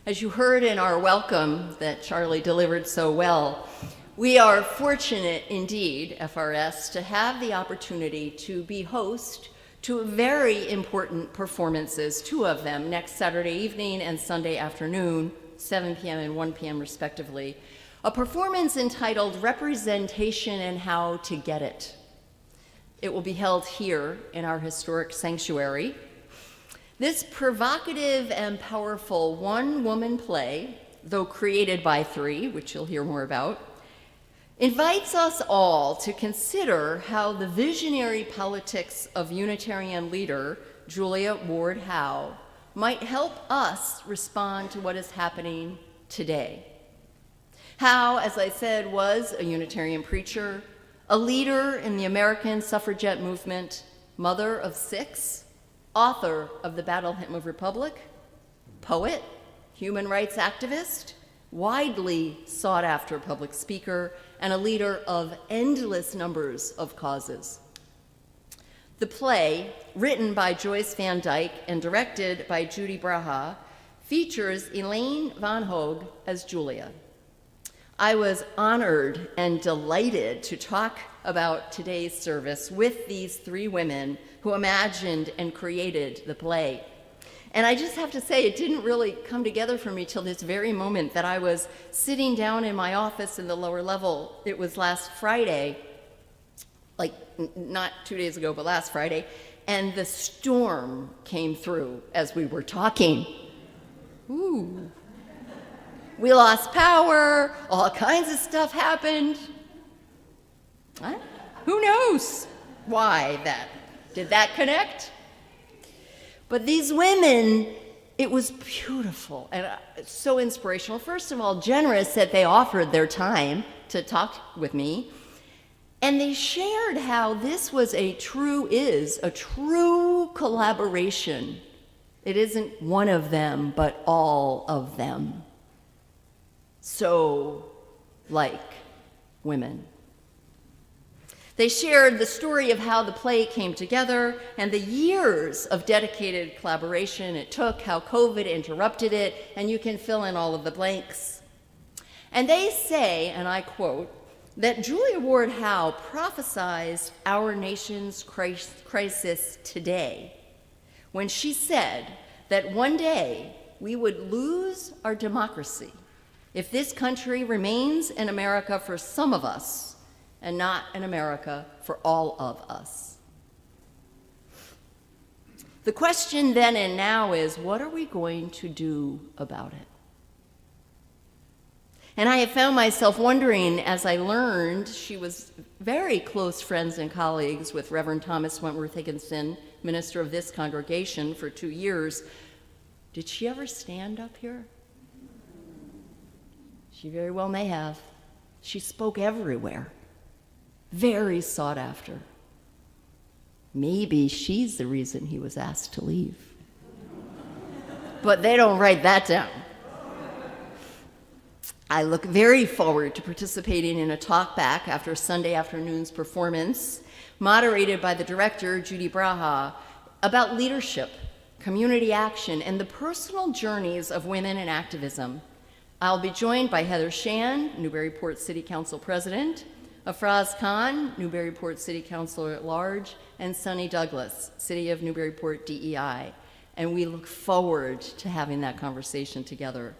As you heard in our welcome that Charlie delivered so well, we are fortunate indeed, FRS, to have the opportunity to be host to very important performances, two of them, next Saturday evening and Sunday afternoon, 7 p.m. and 1 p.m. respectively, a performance entitled Representation and How to Get It. It will be held here in our historic sanctuary. This provocative and powerful one-woman play, though created by three, which you'll hear more about, invites us all to consider how the visionary politics of Unitarian leader Julia Ward Howe might help us respond to what is happening today. Howe, as I said, was a Unitarian preacher, a leader in the American suffragette movement, mother of 6, author of the Battle Hymn of Republic, poet, human rights activist, widely sought after public speaker, and a leader of endless numbers of causes. The play, written by Joyce Van Dyke and directed by Judy Braha, features Elaine Van Hoge as Julia. I was honored and delighted to talk about today's service with these three women who imagined and created the play. And I just have to say, it didn't really come together for me till this very moment that I was sitting down in my office in the lower level. It was last Friday, like not 2 days ago, but last Friday, and the storm came through as we were talking. Ooh. We lost power, all kinds of stuff happened. What? Who knows why that? Did that connect? But these women, it was beautiful and so inspirational. First of all, generous that they offered their time to talk with me. And they shared how this was a true collaboration. It isn't one of them, but all of them. So like women. They shared the story of how the play came together and the years of dedicated collaboration it took, how COVID interrupted it, and you can fill in all of the blanks. And they say, and I quote, that Julia Ward Howe prophesized our nation's crisis today when she said that one day we would lose our democracy if this country remains in America for some of us and not in America for all of us. The question then and now is, what are we going to do about it? And I have found myself wondering, as I learned she was very close friends and colleagues with Reverend Thomas Wentworth Higginson, minister of this congregation for 2 years, did she ever stand up here? She very well may have. She spoke everywhere. Very sought after. Maybe she's the reason he was asked to leave. But they don't write that down. I look very forward to participating in a talkback after Sunday afternoon's performance, moderated by the director, Judy Braha, about leadership, community action, and the personal journeys of women in activism. I'll be joined by Heather Shan, Newburyport City Council President, Afraz Khan, Newburyport City Councilor at Large, and Sunny Douglas, City of Newburyport DEI. And we look forward to having that conversation together.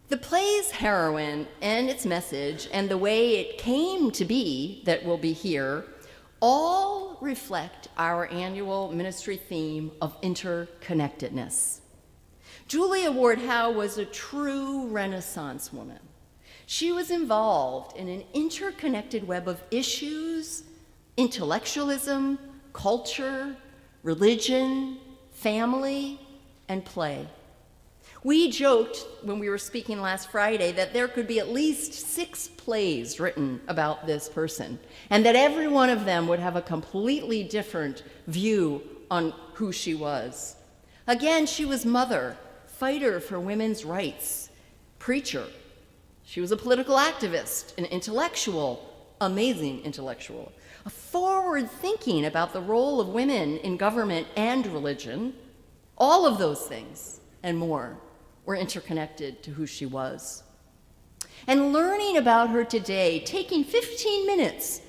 The play's heroine and its message and the way it came to be that will be here all reflect our annual ministry theme of interconnectedness. Julia Ward Howe was a true Renaissance woman. She was involved in an interconnected web of issues, intellectualism, culture, religion, family, and play. We joked when we were speaking last Friday that there could be at least 6 plays written about this person, and that every one of them would have a completely different view on who she was. Again, she was mother, fighter for women's rights, preacher. She was a political activist, an intellectual, amazing intellectual, a forward thinking about the role of women in government and religion, all of those things and more. or interconnected to who she was. And learning about her today, taking 15 minutes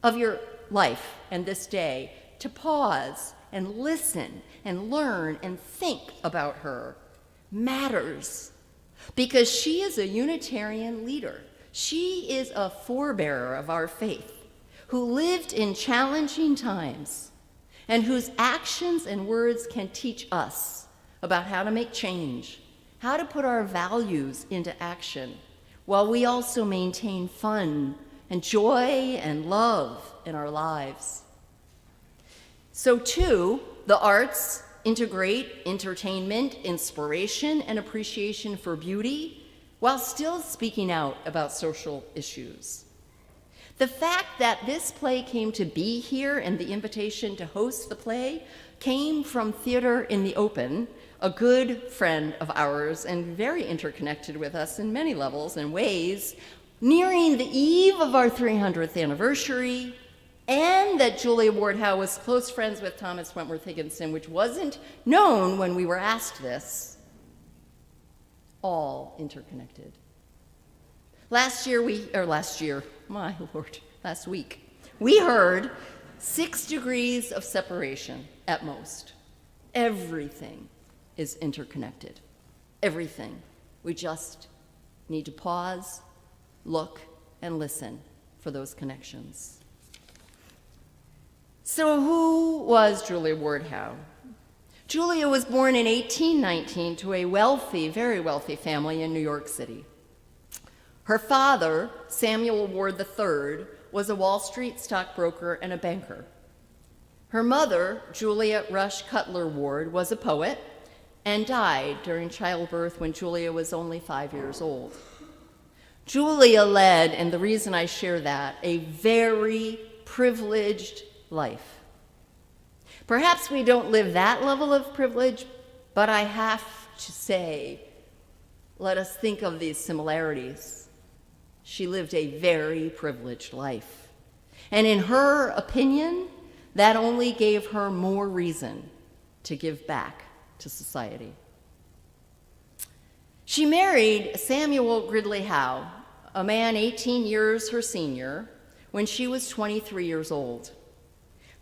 of your life and this day to pause and listen and learn and think about her matters, because she is a Unitarian leader. She is a forebearer of our faith who lived in challenging times and whose actions and words can teach us about how to make change, how to put our values into action, while we also maintain fun and joy and love in our lives. So too, the arts integrate entertainment, inspiration, and appreciation for beauty while still speaking out about social issues. The fact that this play came to be here and the invitation to host the play came from Theater in the Open, a good friend of ours and very interconnected with us in many levels and ways, nearing the eve of our 300th anniversary, and that Julia Ward Howe was close friends with Thomas Wentworth Higginson, which wasn't known when we were asked this. All interconnected. Last week, we heard 6 degrees of separation at most. Everything is interconnected. Everything. We just need to pause, look, and listen for those connections. So who was Julia Ward Howe? Julia was born in 1819 to a wealthy, very wealthy family in New York City. Her father, Samuel Ward III, was a Wall Street stockbroker and a banker. Her mother, Julia Rush Cutler Ward, was a poet and died during childbirth when Julia was only 5 years old. Julia led, and the reason I share that, a very privileged life. Perhaps we don't live that level of privilege, but I have to say, let us think of these similarities. She lived a very privileged life. And in her opinion, that only gave her more reason to give back to society. She married Samuel Gridley Howe, a man 18 years her senior, when she was 23 years old.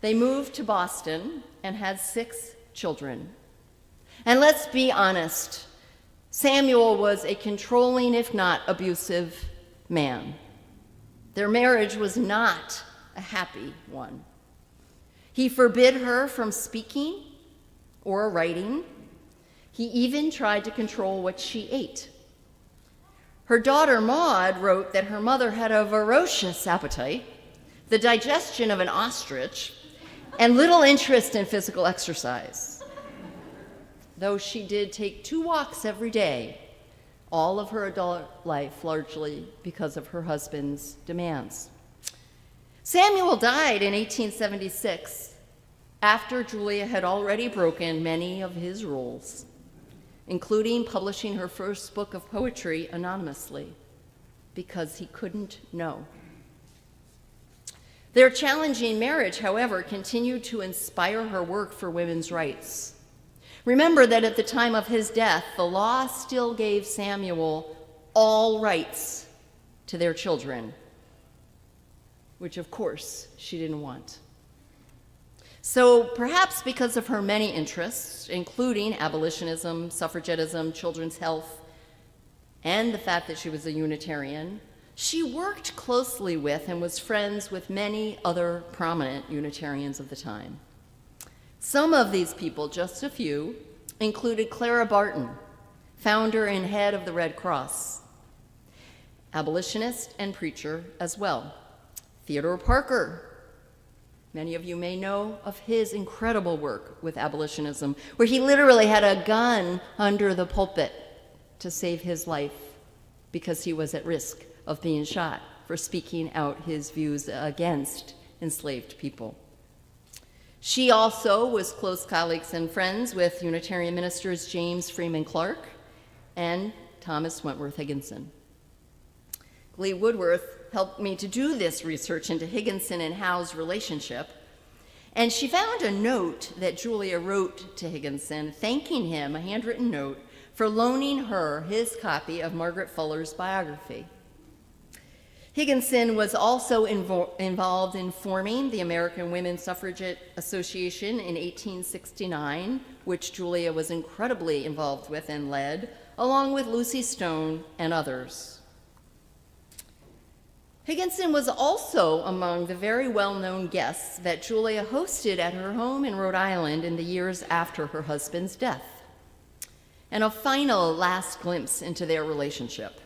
They moved to Boston and had 6 children. And let's be honest, Samuel was a controlling, if not abusive, man. Their marriage was not a happy one. He forbid her from speaking or writing. He even tried to control what she ate. Her daughter Maud wrote that her mother had a voracious appetite, the digestion of an ostrich, and little interest in physical exercise, though she did take 2 walks every day, all of her adult life largely because of her husband's demands. Samuel died in 1876 after Julia had already broken many of his rules, including publishing her first book of poetry anonymously, because he couldn't know. Their challenging marriage, however, continued to inspire her work for women's rights. Remember that at the time of his death, the law still gave Samuel all rights to their children, which of course she didn't want. So perhaps because of her many interests, including abolitionism, suffragettism, children's health, and the fact that she was a Unitarian, she worked closely with and was friends with many other prominent Unitarians of the time. Some of these people, just a few, included Clara Barton, founder and head of the Red Cross, abolitionist and preacher as well. Theodore Parker, many of you may know of his incredible work with abolitionism, where he literally had a gun under the pulpit to save his life because he was at risk of being shot for speaking out his views against enslaved people. She also was close colleagues and friends with Unitarian ministers James Freeman Clark and Thomas Wentworth Higginson. Glee Woodworth helped me to do this research into Higginson and Howe's relationship, and she found a note that Julia wrote to Higginson thanking him, a handwritten note, for loaning her his copy of Margaret Fuller's biography. Higginson was also involved in forming the American Women's Suffragette Association in 1869, which Julia was incredibly involved with and led, along with Lucy Stone and others. Higginson was also among the very well-known guests that Julia hosted at her home in Rhode Island in the years after her husband's death. And a final last glimpse into their relationship.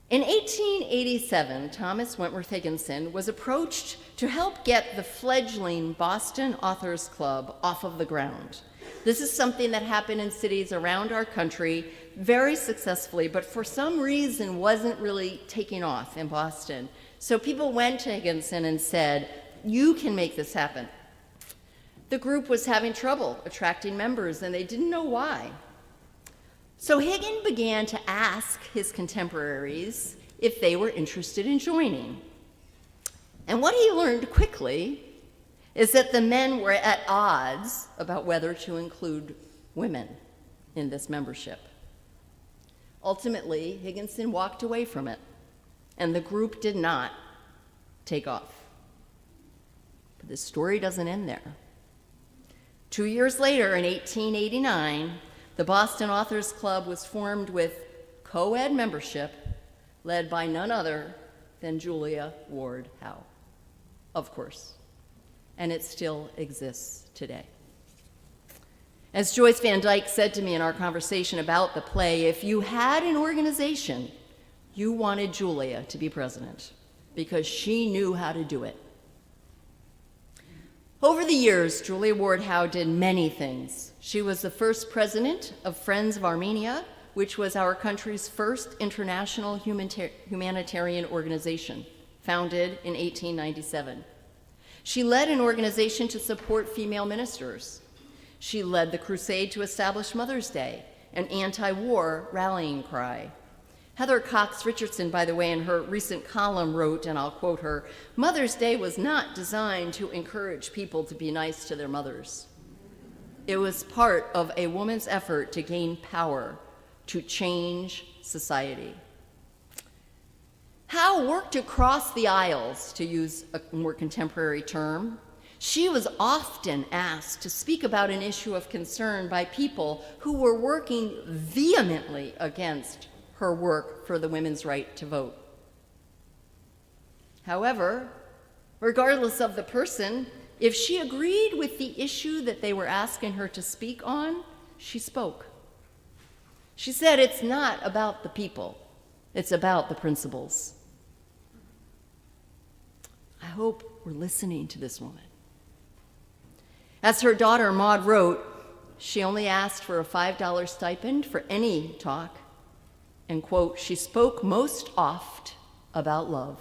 In 1887, Thomas Wentworth Higginson was approached to help get the fledgling Boston Authors Club off of the ground. This is something that happened in cities around our country very successfully, but for some reason wasn't really taking off in Boston. So people went to Higginson and said, "You can make this happen." The group was having trouble attracting members, and they didn't know why. So Higgin began to ask his contemporaries if they were interested in joining. And what he learned quickly is that the men were at odds about whether to include women in this membership. Ultimately, Higginson walked away from it, and the group did not take off. But the story doesn't end there. 2 years later, in 1889, the Boston Authors Club was formed with co-ed membership led by none other than Julia Ward Howe, of course, and it still exists today. As Joyce Van Dyke said to me in our conversation about the play, if you had an organization, you wanted Julia to be president because she knew how to do it. Over the years, Julia Ward Howe did many things. She was the first president of Friends of Armenia, which was our country's first international humanitarian organization, founded in 1897. She led an organization to support female ministers. She led the crusade to establish Mother's Day, an anti-war rallying cry. Heather Cox Richardson, by the way, in her recent column wrote, and I'll quote her, "Mother's Day was not designed to encourage people to be nice to their mothers. It was part of a woman's effort to gain power, to change society." Howe worked across the aisles, to use a more contemporary term. She was often asked to speak about an issue of concern by people who were working vehemently against her work for the women's right to vote. However, regardless of the person, if she agreed with the issue that they were asking her to speak on, she spoke. She said, "It's not about the people, it's about the principles." I hope we're listening to this woman. As her daughter Maud wrote, she only asked for a $5 stipend for any talk, and, quote, "she spoke most oft about love."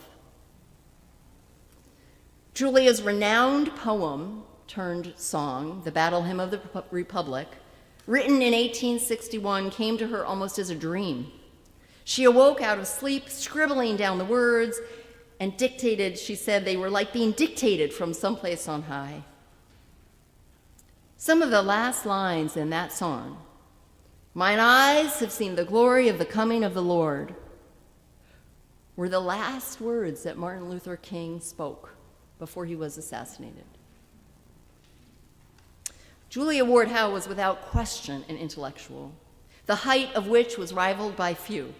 Julia's renowned poem turned song, the Battle Hymn of the Republic, written in 1861, came to her almost as a dream. She awoke out of sleep, scribbling down the words, and dictated, she said they were like being dictated from someplace on high. Some of the last lines in that song, "Mine eyes have seen the glory of the coming of the Lord," were the last words that Martin Luther King spoke before he was assassinated. Julia Ward Howe was without question an intellectual, the height of which was rivaled by few.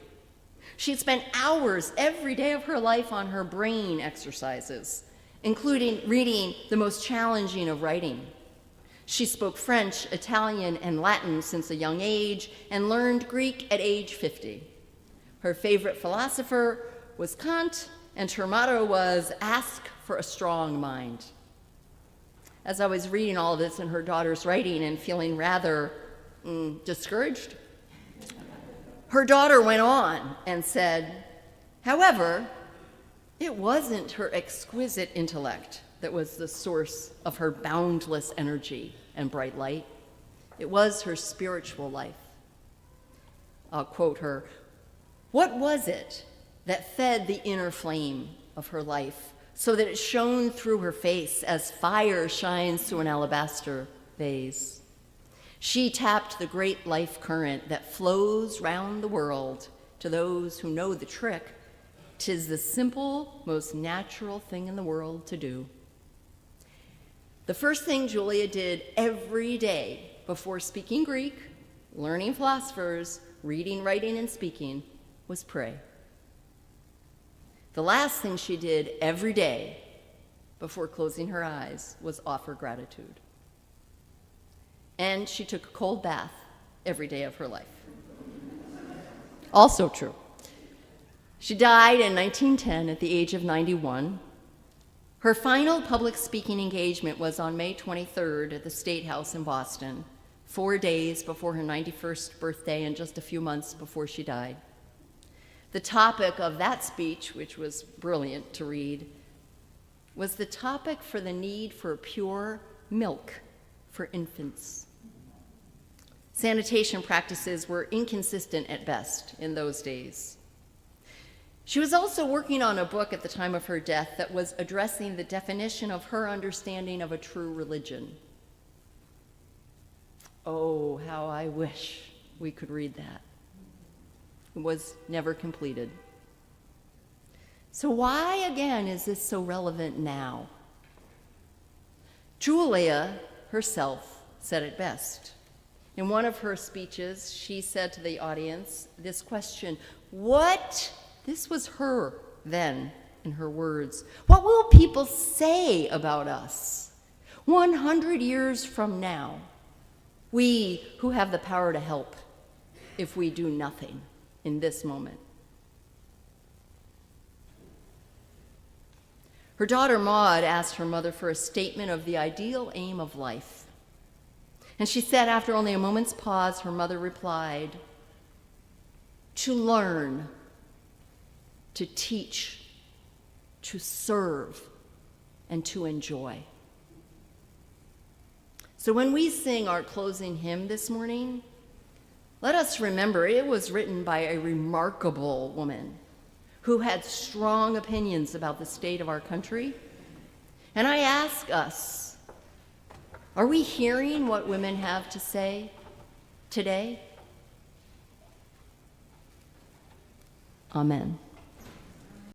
She had spent hours every day of her life on her brain exercises, including reading the most challenging of writing. She spoke French, Italian, and Latin since a young age and learned Greek at age 50. Her favorite philosopher was Kant, and her motto was, "Ask for a strong mind." As I was reading all of this in her daughter's writing and feeling rather discouraged, her daughter went on and said, however, it wasn't her exquisite intellect that was the source of her boundless energy and bright light. It was her spiritual life. I'll quote her, "What was it that fed the inner flame of her life so that it shone through her face as fire shines through an alabaster vase? She tapped the great life current that flows round the world. To those who know the trick, 'tis the simple, most natural thing in the world to do. The first thing Julia did every day before speaking Greek, learning philosophers, reading, writing, and speaking was pray. The last thing she did every day before closing her eyes was offer gratitude. And she took a cold bath every day of her life. Also true. She died in 1910 at the age of 91. Her final public speaking engagement was on May 23rd at the State House in Boston, 4 days before her 91st birthday and just a few months before she died. The topic of that speech, which was brilliant to read, was the topic for the need for pure milk for infants. Sanitation practices were inconsistent at best in those days. She was also working on a book at the time of her death that was addressing the definition of her understanding of a true religion. Oh, how I wish we could read that. It was never completed. So why, again, is this so relevant now? Julia herself said it best. In one of her speeches, she said to the audience this question, this was her then, in her words, what will people say about us 100 years from now, we who have the power to help, if we do nothing in this moment? Her daughter Maud asked her mother for a statement of the ideal aim of life. And she said, after only a moment's pause, her mother replied, to learn, to teach, to serve, and to enjoy. So when we sing our closing hymn this morning, let us remember it was written by a remarkable woman who had strong opinions about the state of our country. And I ask us, are we hearing what women have to say today? Amen.